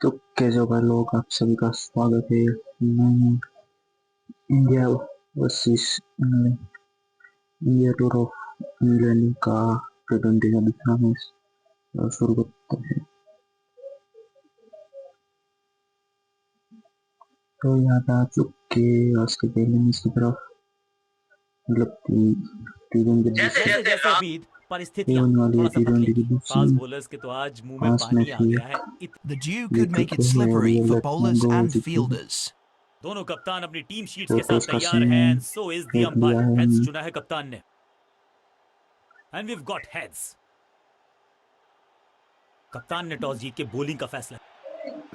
तो कैसे हो भाई लोग, आप सभी का स्वागत है। मैं India versus England, India tour of England का T20 का दूसरा मैच शुरू करते हैं। तो यहाँ पे आ चुके आज के पहले मैच की तरफ, मतलब T20 जैसे जैसे अभी परिस्थितियां होने वाली है। थोड़ा सा T20 की बदलेंगी, दूसरी फास्ट बॉलर्स के तो आज मुंह में 5 पानी मैच आ की गया है। एक इतने The dew Jeet could make चुके it हैं और slippery ये for लेफ्ट में bowlers दो and जीते हैं। fielders. दोनों कप्तान अपनी टीम शीट्स तो के साथ टॉस का तैयार हैं scene and so is the देख लिया अंपायर। है हेड्स हमने। चुना है कप्तान ने and we have got heads. कप्तान ने टॉस जीत के बॉलिंग का फैसला।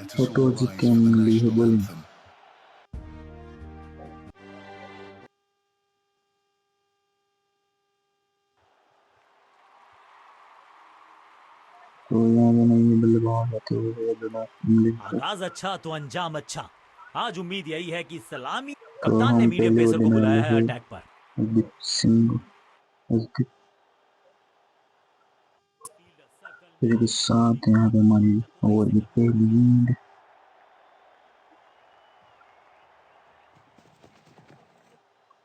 तो टॉस जीत के हमने ली है बॉलिंग। तो यहाँ पे नहीं बल्लेबाज आते हुए इंग्लैंड का। आगाज अच्छा तो अंजाम अच्छा। आज उम्मीद यही है कि सलामी। तो कप्तान ने हम मीडियम पहले पेसर को ओडिन वाले बुलाया है हैं अटैक पर। हरदीप सिंह, फिर के साथ यहाँ पे हमारी ओवर की पहली गेंद।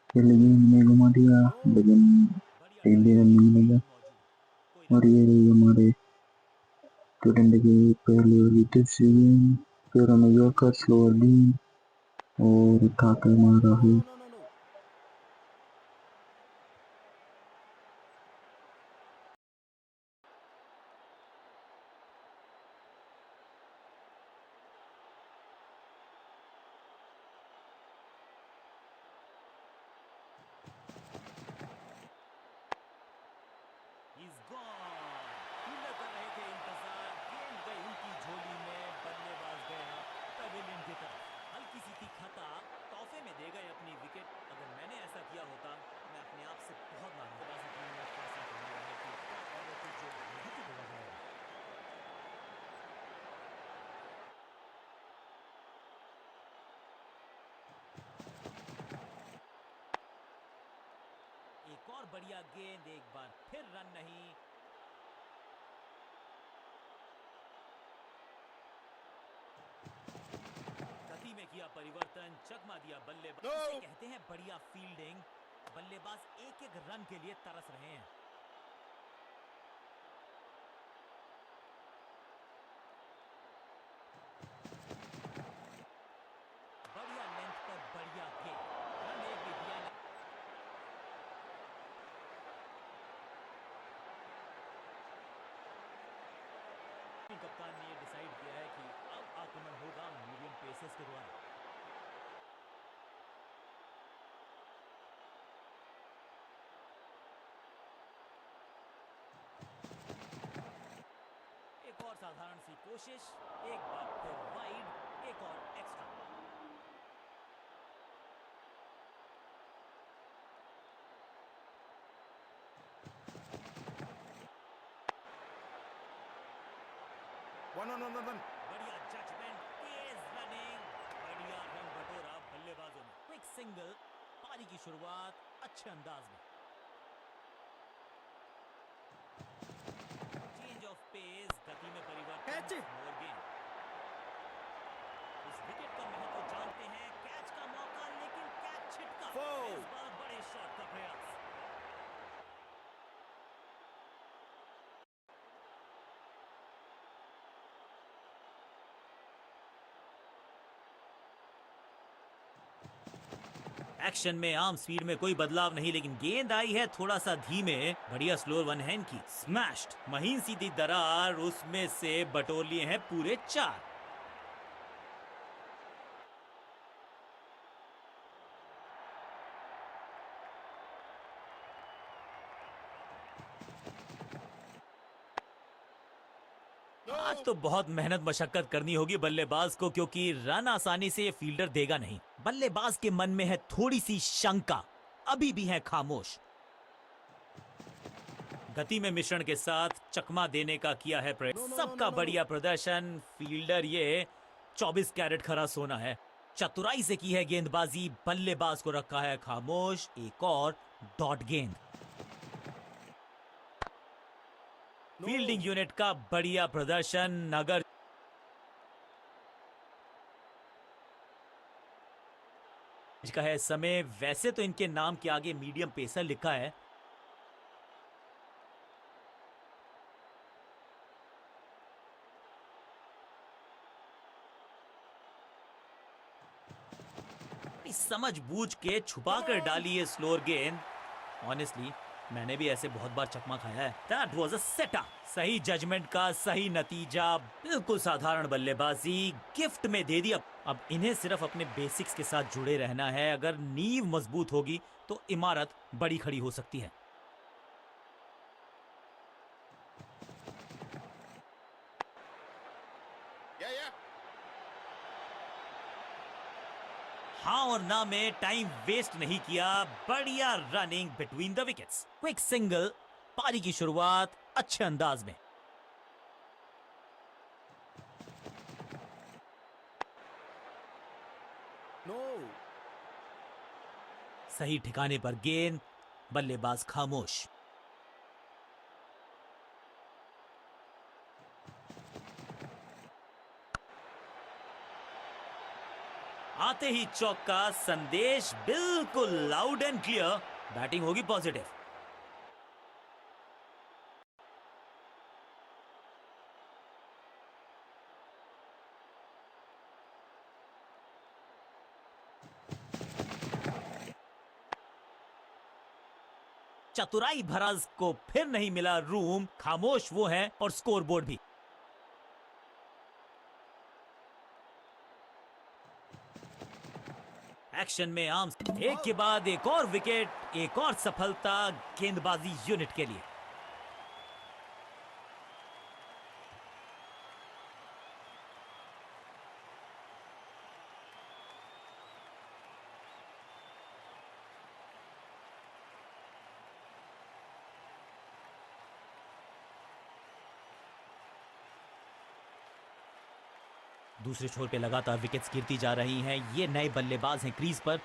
पहली गेंद में घुमा दिया, लेकिन पहले रन नहीं मिलेगा। और ये रही हमारे T20 की पहली ओवर की दूसरी गेंद। फिर हमें यॉर्कर स्लोअर गेंद और उठाकर मारा है। He's gone. फील्डर कर रहे थे इंतजार, गेंद गई उनकी झोली में, बल्लेबाज गया पवेलियन की तरफ। हल्की सी थी खता, तोहफे में दे गए अपनी विकेट। अगर मैंने ऐसा किया होता मैं अपने आप से बहुत नाराज होता। एक और बढ़िया गेंद, एक बार फिर रन नहीं। गति में किया परिवर्तन, चकमा दिया बल्लेबाज। इसे कहते हैं बढ़िया फील्डिंग। बल्लेबाज एक एक रन के लिए तरस रहे हैं। बढ़िया लेंथ पर बढ़िया गेंद, रन एक भी दिया नहीं। कप्तान ने ये डिसाइड किया है कि अब आक्रमण होगा मीडियम पेसेस के द्वारा। एक और साधारण सी कोशिश, एक बार फिर वाइड, एक और एक्स्ट्रा। बढ़िया जजमेंट, तेज रनिंग, बढ़िया रन बटोरा बल्लेबाजों ने। क्विक सिंगल, पारी की शुरुआत अच्छे अंदाज में। चेंज ऑफ पेस, गति में परिवर्तन, मोर गेंद। इस विकेट का महत्व जानते हैं, कैच का मौका लेकिन कैच छिटका। इस बार बड़े शॉट का प्रयास। एक्शन में आर्म स्पीड में कोई बदलाव नहीं, लेकिन गेंद आई है थोड़ा सा धीमे। बढ़िया स्लोअर वन हैंड की स्मैश्ड, महीन सीधी दरार, उसमें से बटोर लिए हैं पूरे 4। आज तो बहुत मेहनत मशक्कत करनी होगी बल्लेबाज को, क्योंकि रन आसानी से ये फील्डर देगा नहीं। बल्लेबाज के मन में है थोड़ी सी शंका, अभी भी है खामोश। गति में मिश्रण के साथ चकमा देने का किया है प्रयास। सबका बढ़िया प्रदर्शन, फील्डर ये 24 कैरेट खरा सोना है। चतुराई से की है गेंदबाजी, बल्लेबाज को रखा है खामोश। एक और डॉट गेंद। फील्डिंग यूनिट का बढ़िया प्रदर्शन। अगर का है समय। वैसे तो इनके नाम के आगे मीडियम पेसर लिखा है। समझ बूझ के छुपा कर डाली है स्लोअर गेंद। ऑनेस्टली मैंने भी ऐसे बहुत बार चकमा खाया है। That was a setup. सही जजमेंट का सही नतीजा। बिल्कुल साधारण बल्लेबाजी गिफ्ट में दे दिया। अब इन्हें सिर्फ अपने बेसिक्स के साथ जुड़े रहना है। अगर नींव मजबूत होगी तो इमारत बड़ी खड़ी हो सकती है। हाँ और ना में टाइम वेस्ट नहीं किया। बढ़िया running between the wickets. Quick single. पारी की शुरुआत अच्छे अंदाज में। नो। सही ठिकाने पर गेंद। बल्लेबाज खामोश। आते ही चौका। संदेश बिल्कुल लाउड एंड क्लियर। बैटिंग होगी पॉजिटिव। चतुराई भराज को फिर नहीं मिला रूम। खामोश वो है और स्कोरबोर्ड भी। एक्शन में आर्म्स। एक के बाद एक और विकेट। एक और सफलता गेंदबाजी यूनिट के लिए। दूसरे छोर पे लगातार विकेट्स गिरती जा रही हैं। ये नए बल्लेबाज हैं क्रीज पर।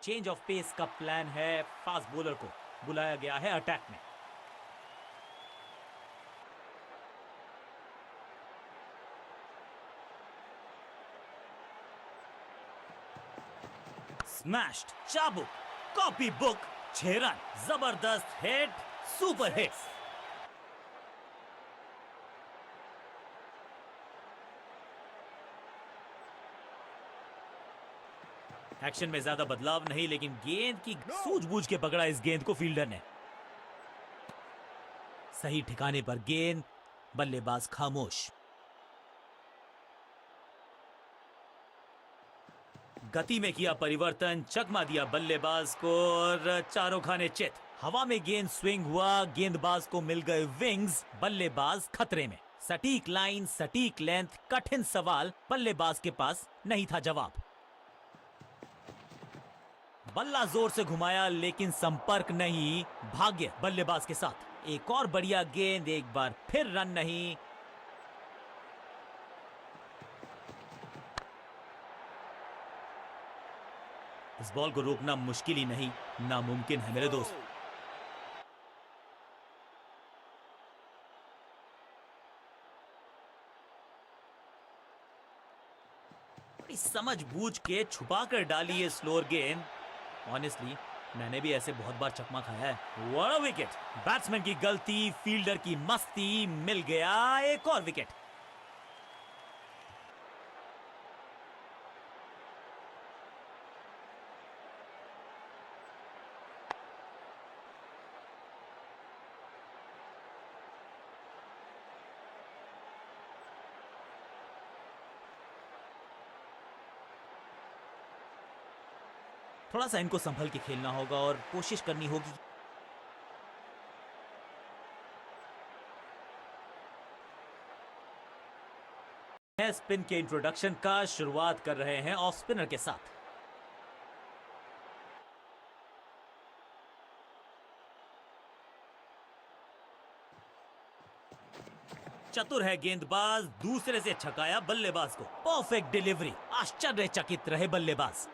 चेंज ऑफ पेस का प्लान है। फास्ट बॉलर को बुलाया गया है अटैक में। स्मैश्ड। चाबुक। Copybook. 6 रन। जबरदस्त हिट। Super hit. एक्शन में ज्यादा बदलाव नहीं, लेकिन गेंद की सूझबूझ के पकड़ा इस गेंद को फील्डर ने। सही ठिकाने पर गेंद। बल्लेबाज खामोश। गति में किया परिवर्तन। चकमा दिया बल्लेबाज को और चारों खाने चित। हवा में गेंद स्विंग हुआ। गेंदबाज को मिल गए विंग्स। बल्लेबाज खतरे में। सटीक लाइन, सटीक लेंथ, कठिन सवाल। बल्लेबाज के पास नहीं था जवाब। बल्ला जोर से घुमाया लेकिन संपर्क नहीं। भाग्य बल्लेबाज के साथ। एक और बढ़िया गेंद। एक बार फिर रन नहीं। इस बॉल को रोकना मुश्किल ही नहीं, नामुमकिन है मेरे दोस्त। बड़ी समझ बूझ के छुपा कर डाली है स्लोअर गेंद। ऑनेस्टली मैंने भी ऐसे बहुत बार चकमा खाया है। What a wicket. बैट्समैन की गलती, फील्डर की मस्ती। मिल गया एक और विकेट। थोड़ा सा इनको संभल के खेलना होगा और कोशिश करनी होगी। स्पिन के इंट्रोडक्शन का शुरुआत कर रहे हैं ऑफ स्पिनर के साथ। चतुर है गेंदबाज। दूसरे से छकाया बल्लेबाज को। Perfect delivery. आश्चर्यचकित रहे बल्लेबाज।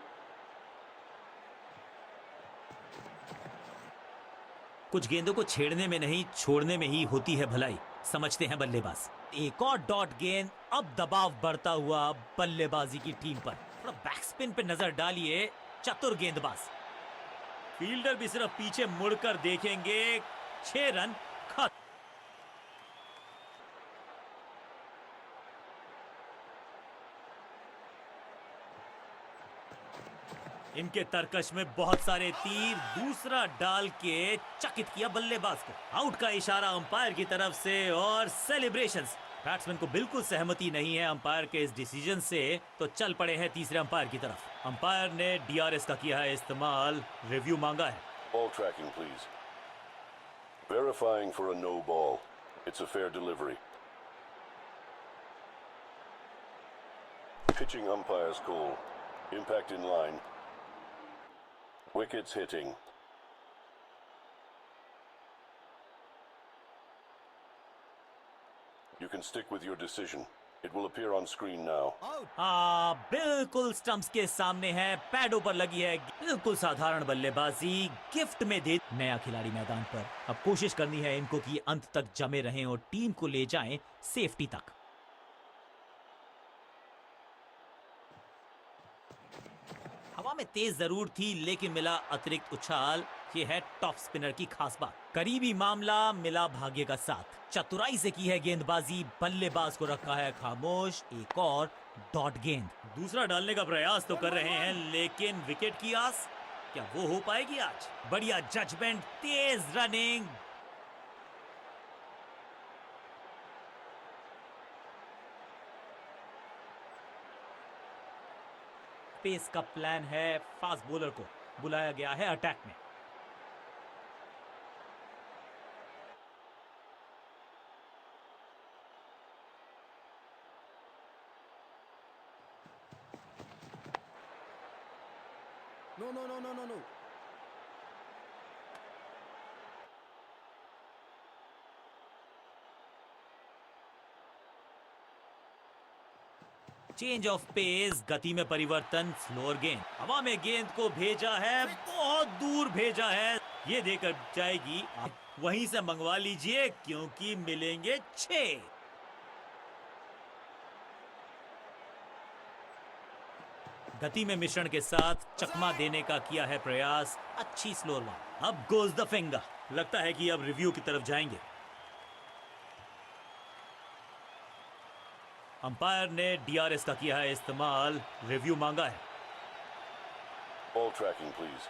कुछ गेंदों को छेड़ने में नहीं, छोड़ने में ही होती है भलाई। समझते हैं बल्लेबाज। एक और डॉट गेंद, अब दबाव बढ़ता हुआ बल्लेबाजी की टीम पर। थोड़ा बैक स्पिन पे नजर डालिए, चतुर गेंदबाज। फील्डर भी सिर्फ पीछे मुड़कर देखेंगे। 6 रन खत्म। इनके तरकश में बहुत सारे तीर, दूसरा डाल के चकित किया बल्लेबाज को। आउट का इशारा अंपायर की तरफ से और सेलिब्रेशंस। बैट्समैन को बिल्कुल सहमति नहीं है अंपायर के इस डिसीजन से, तो चल पड़े हैं तीसरे अंपायर की तरफ। अंपायर ने डीआरएस का किया है इस्तेमाल, रिव्यू मांगा है। Ball tracking, please. Verifying for a no ball. It's a fair delivery. Pitching umpire's call. Impact in line. Wickets hitting. You can stick with your decision. It will appear on screen now. बिल्कुल stumps के सामने है, पैडों पर लगी है। बिल्कुल साधारण बल्लेबाजी, गिफ्ट में दे। नया खिलाड़ी मैदान पर, अब कोशिश करनी है इनको कि अंत तक जमे रहें और टीम को ले जाएं सेफ्टी तक। हवा में तेज जरूर थी, लेकिन मिला अतिरिक्त उछाल। ये है टॉप स्पिनर की खास बात। करीबी मामला, मिला भाग्य का साथ। चतुराई से की है गेंदबाजी, बल्लेबाज को रखा है खामोश। एक और डॉट गेंद। दूसरा डालने का प्रयास तो कर रहे हैं, लेकिन विकेट की आस, क्या वो हो पाएगी आज? बढ़िया जजमेंट, तेज रनिंग। पेस का प्लान है, फास्ट बॉलर को बुलाया गया है अटैक में। No. चेंज ऑफ पेस, गति में परिवर्तन, स्लोअर गेंद। हवा में गेंद को भेजा है, बहुत दूर भेजा है। ये देकर जाएगी, वहीं से मंगवा लीजिए क्योंकि मिलेंगे 6। गति में मिश्रण के साथ चकमा देने का किया है प्रयास। अच्छी स्लोअर बॉल। अब गोज द फिंगर। लगता है कि अब रिव्यू की तरफ जाएंगे। अंपायर ने डीआरएस का किया है इस्तेमाल, रिव्यू मांगा है। Ball tracking, please.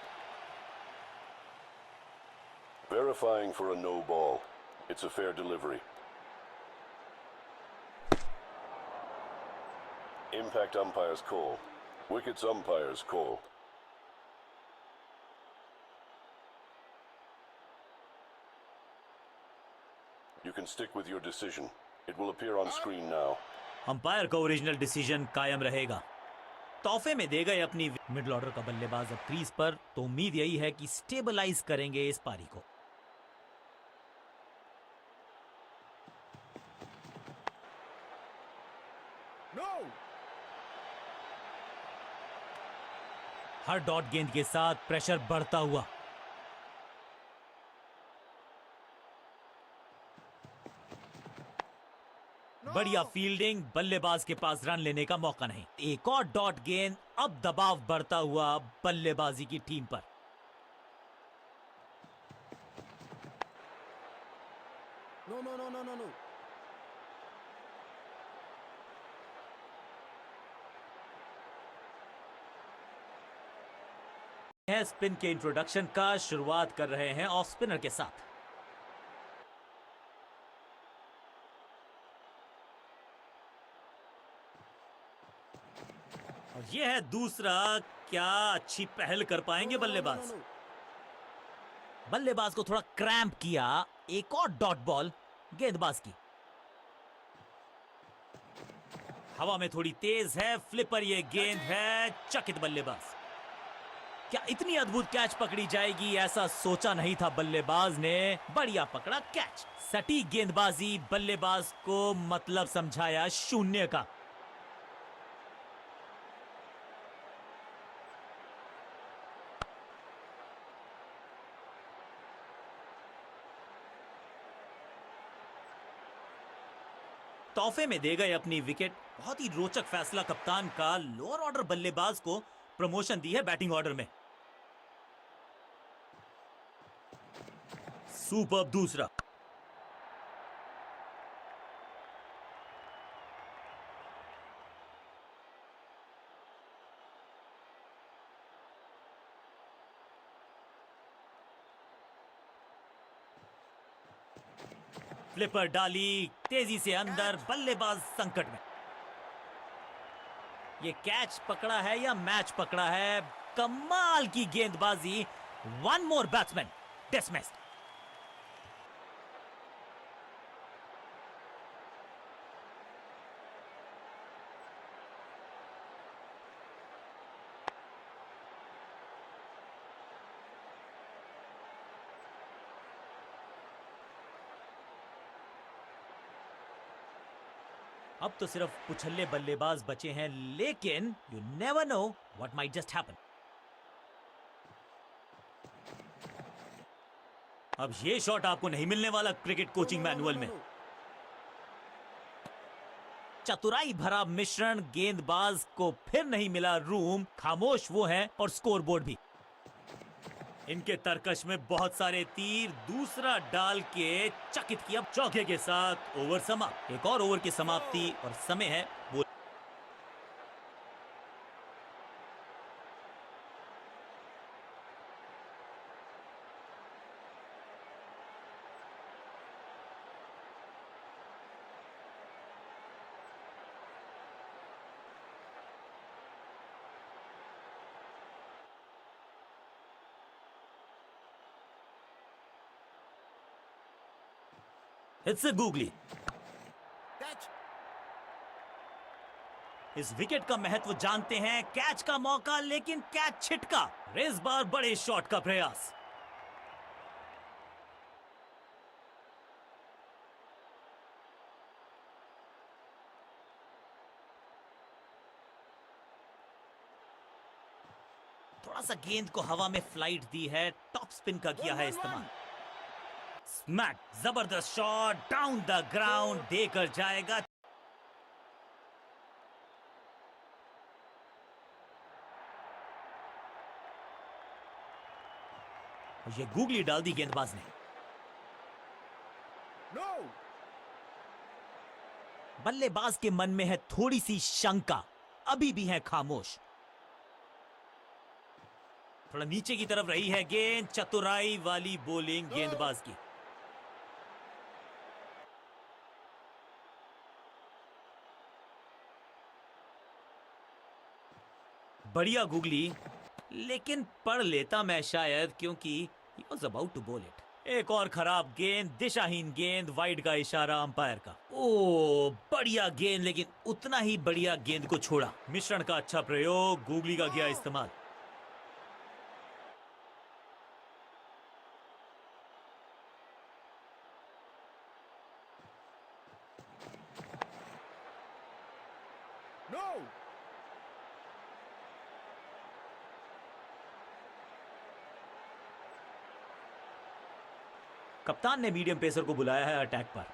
Verifying for a no ball. It's a fair delivery. Impact umpire's call. Wickets umpire's call. You can stick with your decision. It will appear on screen now. Umpire का original decision कायम रहेगा। तोहफे में दे गए अपनी middle order का बल्लेबाज अब क्रीज पर, तो उम्मीद यही है कि स्टेबलाइज करेंगे इस पारी को। No! हर डॉट गेंद के साथ प्रेशर बढ़ता हुआ। बढ़िया फील्डिंग, बल्लेबाज के पास रन लेने का मौका नहीं। एक और डॉट गेंद, अब दबाव बढ़ता हुआ बल्लेबाजी की टीम पर। No. है स्पिन के इंट्रोडक्शन का, शुरुआत कर रहे हैं ऑफ स्पिनर के साथ। और यह है दूसरा। क्या अच्छी पहल कर पाएंगे बल्लेबाज। बल्लेबाज को थोड़ा क्रैम्प किया। एक और डॉट बॉल गेंदबाज की। हवा में थोड़ी तेज है, फ्लिपर ये गेंद है। चकित बल्लेबाज। क्या इतनी अद्भुत कैच पकड़ी जाएगी, ऐसा सोचा नहीं था बल्लेबाज ने। बढ़िया पकड़ा कैच। सटीक गेंदबाजी, बल्लेबाज को मतलब समझाया शून्य का। तोहफे में दे गए अपनी विकेट। बहुत ही रोचक फैसला कप्तान का। लोअर ऑर्डर बल्लेबाज को प्रमोशन दी है बैटिंग ऑर्डर में। सुपर्ब दूसरा। फ्लिपर डाली तेजी से अंदर, बल्लेबाज संकट में। ये कैच पकड़ा है या मैच पकड़ा है? कमाल की गेंदबाजी। One more batsman dismissed. अब तो सिर्फ उछल्ले बल्लेबाज बचे हैं, लेकिन you never know what might just happen. अब ये शॉट आपको नहीं मिलने वाला क्रिकेट कोचिंग मैनुअल में। चतुराई भरा मिश्रण, गेंदबाज को फिर नहीं मिला रूम। खामोश वो है और स्कोरबोर्ड भी। इनके तरकश में बहुत सारे तीर। दूसरा डाल के चकित किया। चौके के साथ ओवर समाप्त। एक और ओवर की समाप्ति और समय है वो। It's a googly. Catch. इस विकेट का महत्व जानते हैं। कैच का मौका, लेकिन कैच छिटका। इस बार बड़े शॉट का प्रयास। थोड़ा सा गेंद को हवा में फ्लाइट दी है। टॉप स्पिन का किया है इस्तेमाल। स्मैक, जबरदस्त शॉट डाउन द ग्राउंड देकर जाएगा। ये गूगली डाल दी गेंदबाज ने। No. बल्लेबाज के मन में है थोड़ी सी शंका, अभी भी है खामोश। थोड़ा नीचे की तरफ रही है गेंद। चतुराई वाली बॉलिंग गेंदबाज की। बढ़िया गूगली, लेकिन पढ़ लेता मैं शायद, क्योंकि he was about to bowl it। एक और खराब गेंद, दिशाहीन गेंद। वाइड का इशारा अंपायर का। ओ बढ़िया गेंद, लेकिन उतना ही बढ़िया गेंद को छोड़ा। मिश्रण का अच्छा प्रयोग, गूगली का किया इस्तेमाल। No. कप्तान ने मीडियम पेसर को बुलाया है अटैक पर।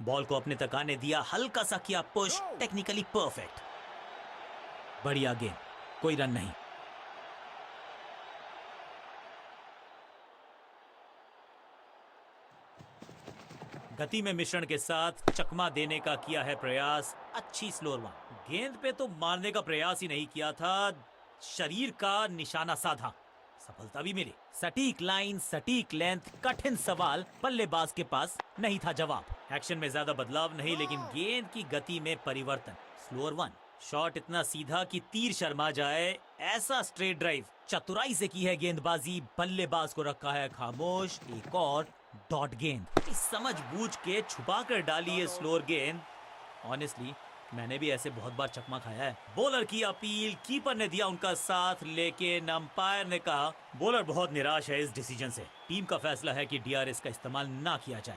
बॉल को अपने तक आने दिया, हल्का सा किया पुश। Technically perfect. बढ़िया गेंद, कोई रन नहीं। गति में मिश्रण के साथ चकमा देने का किया है प्रयास। अच्छी स्लोअर वन। गेंद पे तो मारने का प्रयास ही नहीं किया था, शरीर का निशाना साधा। सफलता भी मिली। सटीक लाइन, सटीक लेंथ। कठिन सवाल, बल्लेबाज के पास नहीं था जवाब। एक्शन में ज्यादा बदलाव नहीं, लेकिन गेंद की गति में परिवर्तन। Slower one. शॉट इतना सीधा कि तीर शर्मा जाए, ऐसा स्ट्रेट ड्राइव। चतुराई से की है गेंदबाजी। बल्लेबाज को रखा है खामोश। एक और डॉट गेंद। समझ बूझ के छुपा कर डाली है स्लोअर गेंद। ऑनेस्टली मैंने भी ऐसे बहुत बार चकमा खाया है। बॉलर की अपील, कीपर ने दिया उनका साथ, लेकिन अंपायर ने कहा। बॉलर बहुत निराश है इस डिसीजन से। टीम का फैसला है कि डीआरएस का इस्तेमाल ना किया जाए।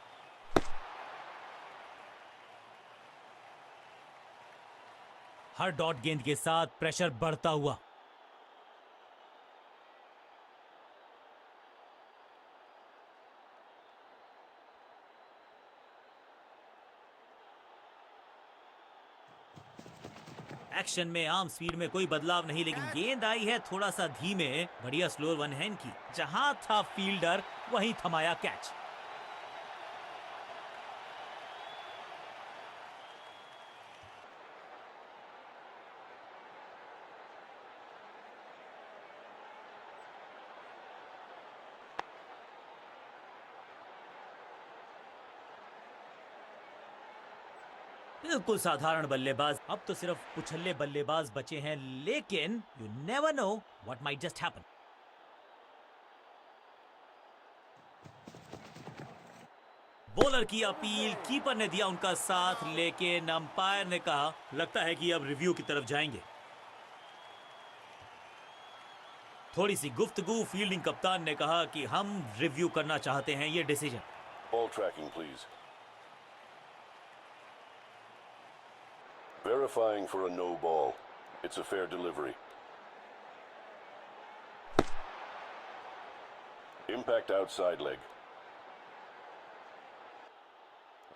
हर डॉट गेंद के साथ प्रेशर बढ़ता हुआ। एक्शन में आर्म स्पीड में कोई बदलाव नहीं, लेकिन गेंद आई है थोड़ा सा धीमे। बढ़िया स्लोअर वन हैंड की, जहां था फील्डर वहीं थमाया कैच। बिल्कुल साधारण बल्लेबाज। अब तो सिर्फ उछल्ले बल्लेबाज बचे हैं, लेकिन you never know what might just happen. Bowler की अपील, कीपर ने दिया उनका साथ, लेकिन अंपायर ने कहा लगता है कि अब रिव्यू की तरफ जाएंगे। थोड़ी सी गुफ्तगू, फील्डिंग कप्तान ने कहा कि हम रिव्यू करना चाहते हैं ये decision. Ball tracking, please. Verifying for a no ball. It's a fair delivery. Impact outside leg.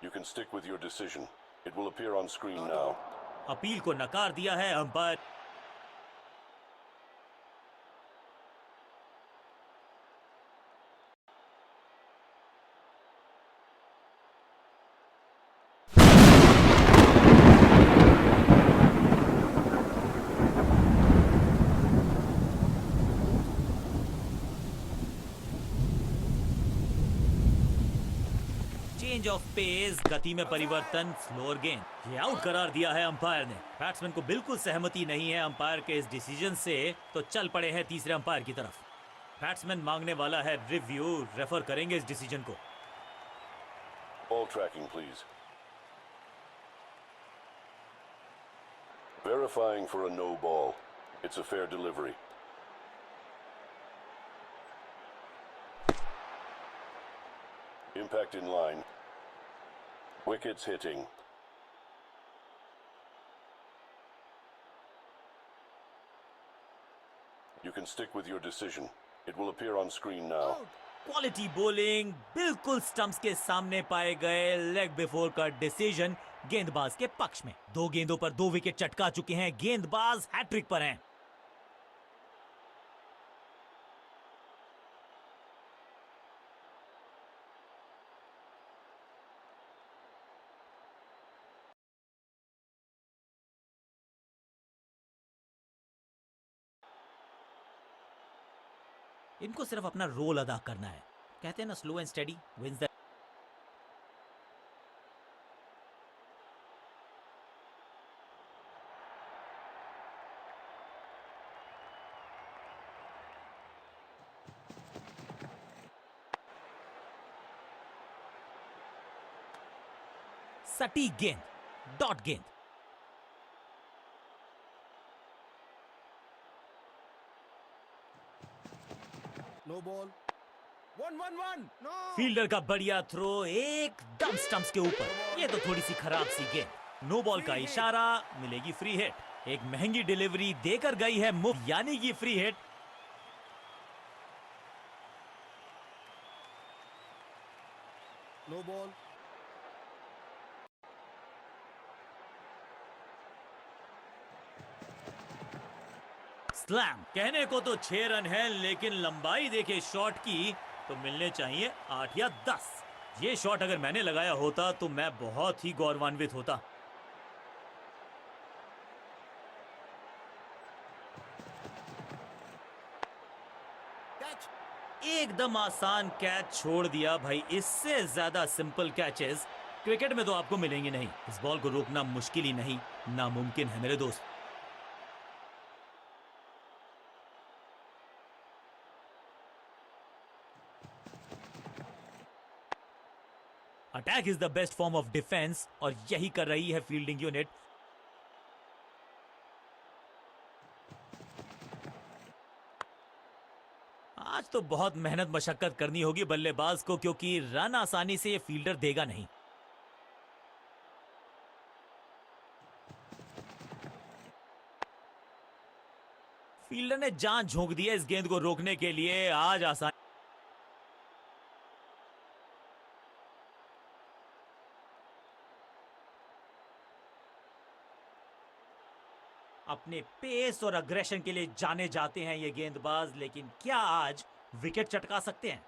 You can stick with your decision. It will appear on screen now. Appeal को नकार दिया है अंपायर। चेंज ऑफ पेस, गति में परिवर्तन, slower गेंद। ये out करार दिया है अंपायर ने। बैट्समैन को बिल्कुल सहमति नहीं है अंपायर के इस डिसीजन से, तो चल पड़े हैं तीसरे अंपायर की तरफ। बैट्समैन मांगने वाला है रिव्यू, रेफर करेंगे इस डिसीजन को। Ball tracking, please. Verifying for a no ball. It's a fair delivery. Impact in line. Wickets hitting. You can stick with your decision. It will appear on screen now. Quality bowling, बिल्कुल stumps के सामने पाए गए। Leg before का decision गेंदबाज के पक्ष में। 2 गेंदों पर 2 विकेट चटका चुके हैं गेंदबाज, हैट्रिक पर हैं। इनको सिर्फ अपना रोल अदा करना है। कहते हैं ना, slow and steady wins the. सटीक गेंद, डॉट गेंद। No ball. 1-1-1. No. फील्डर का बढ़िया थ्रो, एकदम स्टंप्स के ऊपर। ये तो थोड़ी सी खराब सी गेंद। नो बॉल का इशारा, मिलेगी फ्री हिट। एक महंगी डिलीवरी देकर गई है मुफ्त, यानी कि free hit. No ball. Slam. कहने को तो 6 रन है, लेकिन लंबाई देखे शॉट की तो मिलने चाहिए 8 या 10। ये शॉट अगर मैंने लगाया होता तो मैं बहुत ही गौरवान्वित होता। Catch. एकदम आसान कैच छोड़ दिया भाई। इससे ज्यादा सिंपल कैचेस क्रिकेट में तो आपको मिलेंगे नहीं। इस बॉल को रोकना मुश्किल ही नहीं, नामुमकिन है मेरे दोस्त। Attack is the best form of defence, और यही कर रही है फील्डिंग यूनिट। आज तो बहुत मेहनत मशक्कत करनी होगी बल्लेबाज को, क्योंकि रन आसानी से ये फील्डर देगा नहीं। फील्डर ने जान झोंक दी है इस गेंद को रोकने के लिए। आज आसान अपने पेस और अग्रेशन के लिए जाने जाते हैं ये गेंदबाज, लेकिन क्या आज विकेट चटका सकते हैं?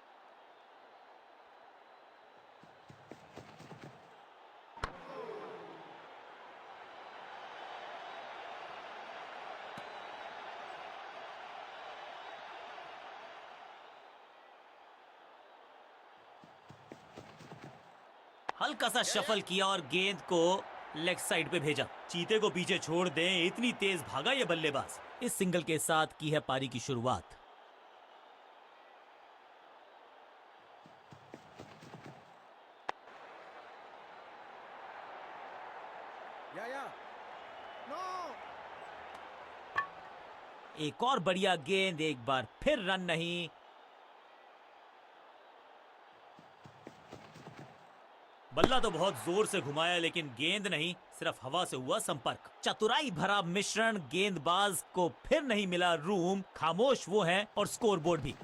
हल्का सा शफल किया और गेंद को लेग साइड पे भेजा। चीते को पीछे छोड़ दें, इतनी तेज भागा ये बल्लेबाज। इस सिंगल के साथ की है पारी की शुरुआत। Yeah. No. एक और बढ़िया गेंद, एक बार फिर रन नहीं। बल्ला तो बहुत जोर से घुमाया लेकिन गेंद नहीं, सिर्फ हवा से हुआ संपर्क। चतुराई भरा मिश्रण, गेंदबाज को फिर नहीं मिला रूम, खामोश वो हैं और स्कोरबोर्ड भी।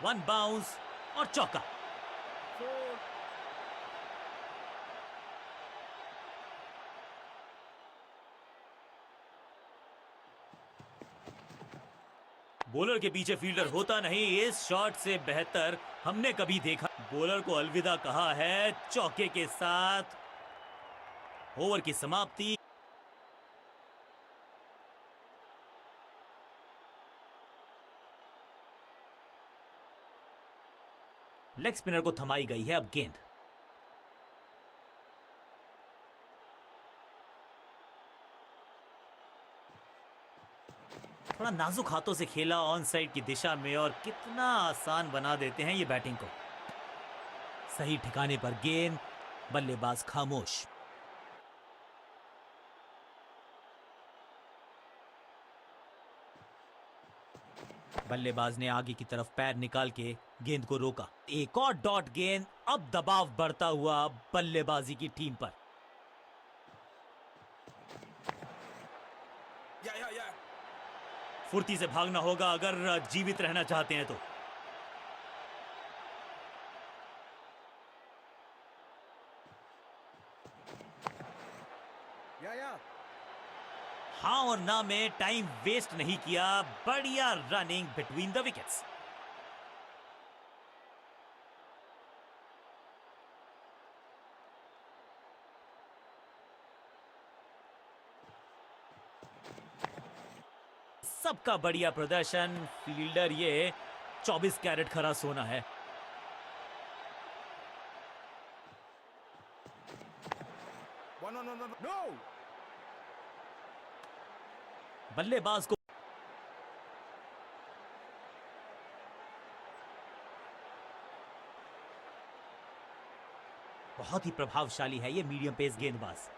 वन बाउंस और चौका। 4. बॉलर के पीछे फील्डर होता नहीं, इस शॉट से बेहतर हमने कभी देखा। बॉलर को अलविदा कहा है चौके के साथ। ओवर की समाप्ति। लेग स्पिनर को थमाई गई है अब गेंद। थोड़ा नाजुक हाथों से खेला ऑन साइड की दिशा में और कितना आसान बना देते हैं ये बैटिंग को। सही ठिकाने पर गेंद, बल्लेबाज खामोश। बल्लेबाज ने आगे की तरफ पैर निकाल के गेंद को रोका। एक और डॉट गेंद, अब दबाव बढ़ता हुआ बल्लेबाजी की टीम पर। Yeah. फुर्ती से भागना होगा अगर जीवित रहना चाहते हैं तो। Yeah. हाँ और ना में टाइम वेस्ट नहीं किया, बढ़िया रनिंग बिटवीन द विकेट्स। सबका बढ़िया प्रदर्शन। फील्डर ये 24 कैरेट खरा सोना है। No. बल्लेबाज को बहुत ही प्रभावशाली है ये मीडियम पेस गेंदबाज।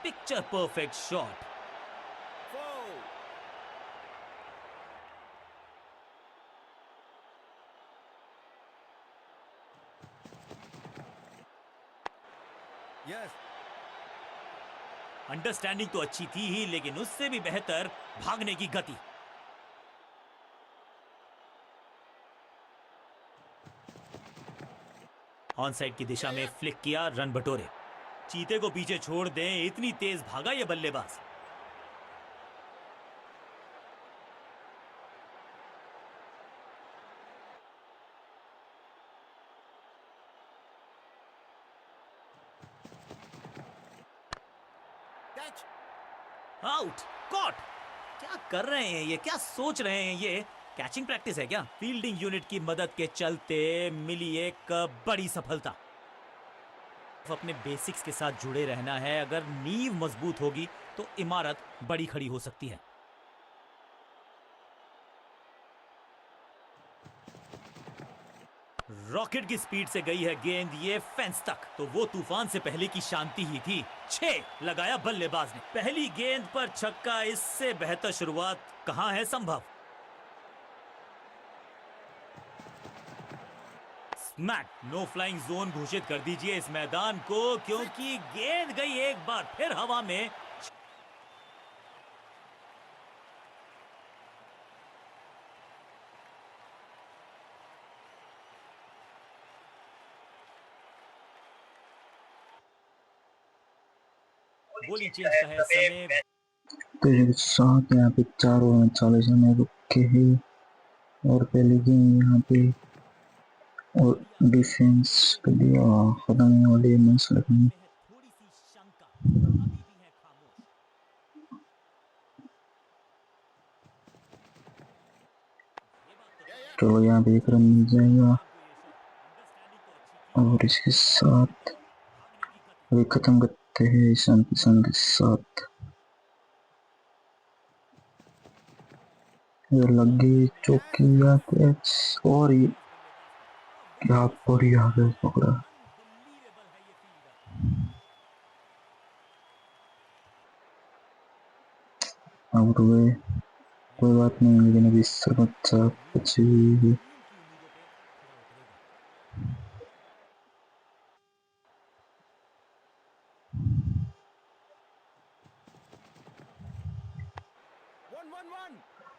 Picture perfect shot. 4. Yes. Understanding तो अच्छी थी ही, लेकिन उससे भी बेहतर भागने की गति। ऑन साइड की दिशा में फ्लिक किया, रन बटोरे। चीते को पीछे छोड़ दें, इतनी तेज भागा ये बल्लेबाज। Catch. Out, caught. क्या कर रहे हैं ये, क्या सोच रहे हैं ये? कैचिंग प्रैक्टिस है क्या? फील्डिंग यूनिट की मदद के चलते मिली एक बड़ी सफलता। अपने बेसिक्स के साथ जुड़े रहना है। अगर नींव मजबूत होगी तो इमारत बड़ी खड़ी हो सकती है। रॉकेट की स्पीड से गई है गेंद ये फेंस तक, तो वो तूफान से पहले की शांति ही थी। 6 लगाया बल्लेबाज ने। पहली गेंद पर छक्का, इससे बेहतर शुरुआत कहां है संभव। मैट, नो फ्लाइंग जोन घोषित कर दीजिए इस मैदान को, क्योंकि गेंद गई एक बार फिर हवा में। बॉलिंग चेंज का है समय। तो ये साथ यहाँ पे 4 ओवर 40 रन रुके हैं और पहले गेम यहाँ पे और डिफेंस के लिए खत्म होने वाली इनिंग्स लगनी। में है थोड़ी सी शंका, या अभी भी है खामोश। ये बात तो तय है चलो यहाँ पे 1 रन मिल जाएगा इनको ये शॉट। अंडरस्टैंडिंग तो अच्छी थी, और इसके साथ भागने की गति। अभी खत्म करते हैं ईशान किशन के साथ। ये लगी चौकी या कैच और ये क्या बढ़िया कैच पकड़ा। अनबिलीवेबल है ये फील्डर। और वे कोई बात नहीं, लेकिन अभी सब अच्छा कुछ भी। टीम की उम्मीदों पे खरा उतरेगा। One, one, one.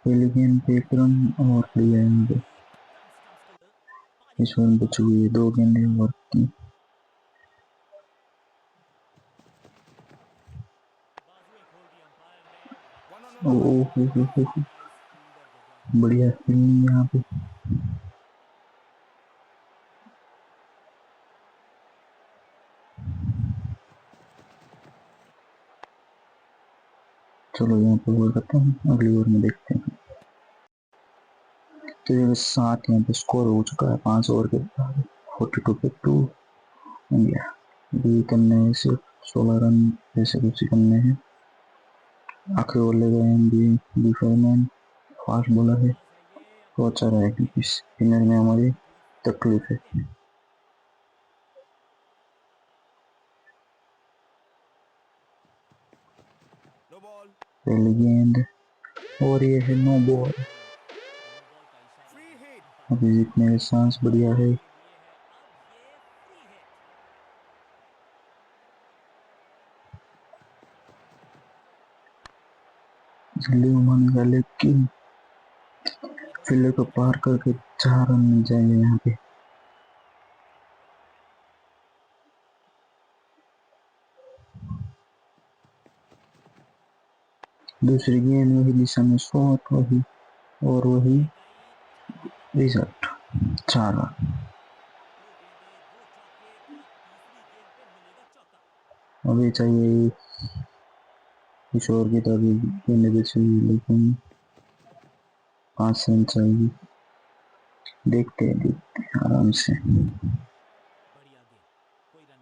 पहले गेंद पे 1 रन और लिया है यहाँ पे। एकदम स्टंप स्टिल, पानी इस की ओवर बूंद बची हुई है 2 गेंदें और की। बाजुएं खोल दी अंपायर ने। One on ओ another. ओ हो हो हो हो, नाइस फील्डर गजब। बढ़िया फील्डिंग यहाँ पे। चलो यहाँ पे ओवर करते हैं, अगली ओवर में देखते हैं। तो ये 7 यहाँ पे स्कोर हो चुका है 5 ओवर के बाद 42 पे 2 इंडिया। अभी करने हैं सिर्फ 16 रन जैसे कुछ ही करने हैं। आखिरी ओवर ले गए हैं बी फॉरमैन, फास्ट बॉलर है तो अच्छा रहेगा क्योंकि स्पिनर में हमारी तकलीफ है। No ball. पहली गेंद और ये है नो बॉल। नो बॉल का इशारा Free है hit. अंपायर अभी का। जीतने के चांस बढ़िया है। के लिए है अब ये फ्री हिट। जल्दी घुमाने लेकिन फील्डर को पार करके 4 रन मिल जाएंगे यहाँ पे। दूसरी गेंद वही दिशा में शॉट वही और वही ये गई 4 रन। Result 4 run. दो गेंदें, दो चौके, क्या तीसरी गेंद पे मिलेगा चौका? अभी चाहिए इस ओवर की तो अभी गेंद बची हुई है, लेकिन 5 रन चाहिए। देखते हैं आराम से। बढ़िया गेंद, कोई रन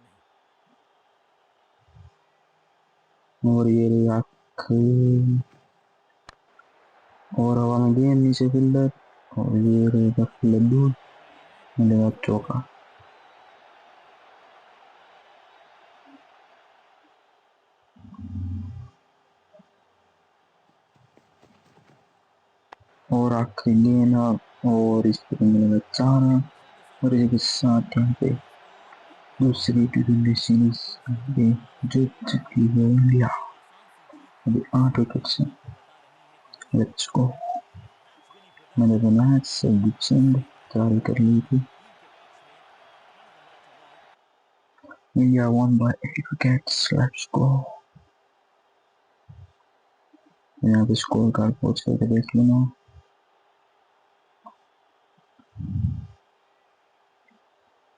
नहीं। और ये रही आखिरी और हवा में गेंद नीचे फील्डर और ये रहेगा फील्डर दूर, मिलेगा चौका। और आखिरी गेंद और इस पर मिलेगा 4 रन साथ ही और साथ इसी के साथ यहाँ पे स्कोर 1 रन दूसरी टी20 सीरीज भी जीत चुकी है इंडिया। आसान सी जीत अभी नहीं, 8 विकेट से। आपको बता रही है कि ये लेट्स गो। मैच विनिंग मैंने तो पोटेंशियल मैच से गुड तैयारी कर ली थी। टीम के पक्ष में man of the match award. India won by 8 wickets। Let's go. यहाँ पे स्कोर कार्ड पहुंच करके देख लेना।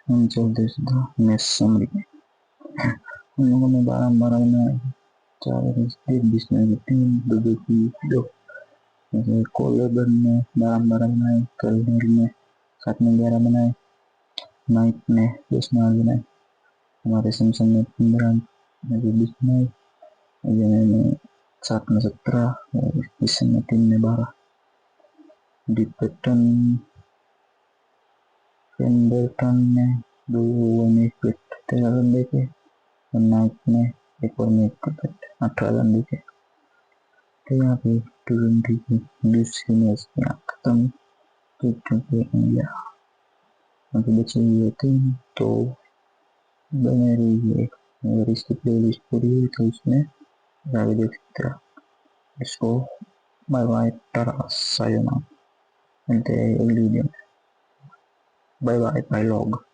हम चलते सीधा मैच समरी में। हम लोगों ने 12 बनाए, 4 में 3 दो की जो जैसे कोलेबर ने 12 बनाए, कर्नल ने 7 में 11 बनाए, नाइट ने 10 में 8 बनाए, हमारे सैमसंग ने 15 में 20 बनाए, मैंने 7 में 17 और किशन ने 3 में 12। डिपेटन पेंडरटन ने 2 ओवर में 1 विकेट 13 रन देके और नाइट ने 1 ओवर में 1 विकेट 18 रन देके। तो यहाँ पे टी20 की दूसरी मैच यहाँ खत्म। तो इंडिया अभी बचे हुए 3 तो बने रहिए। अगर इसकी प्लेलिस्ट पूरी हुई तो इसमें जाके देख सकते हो। इसको बाय बाय, टाटा, सायोनारा, मिलते हैं अगली वीडियो में। Bye bye bye log.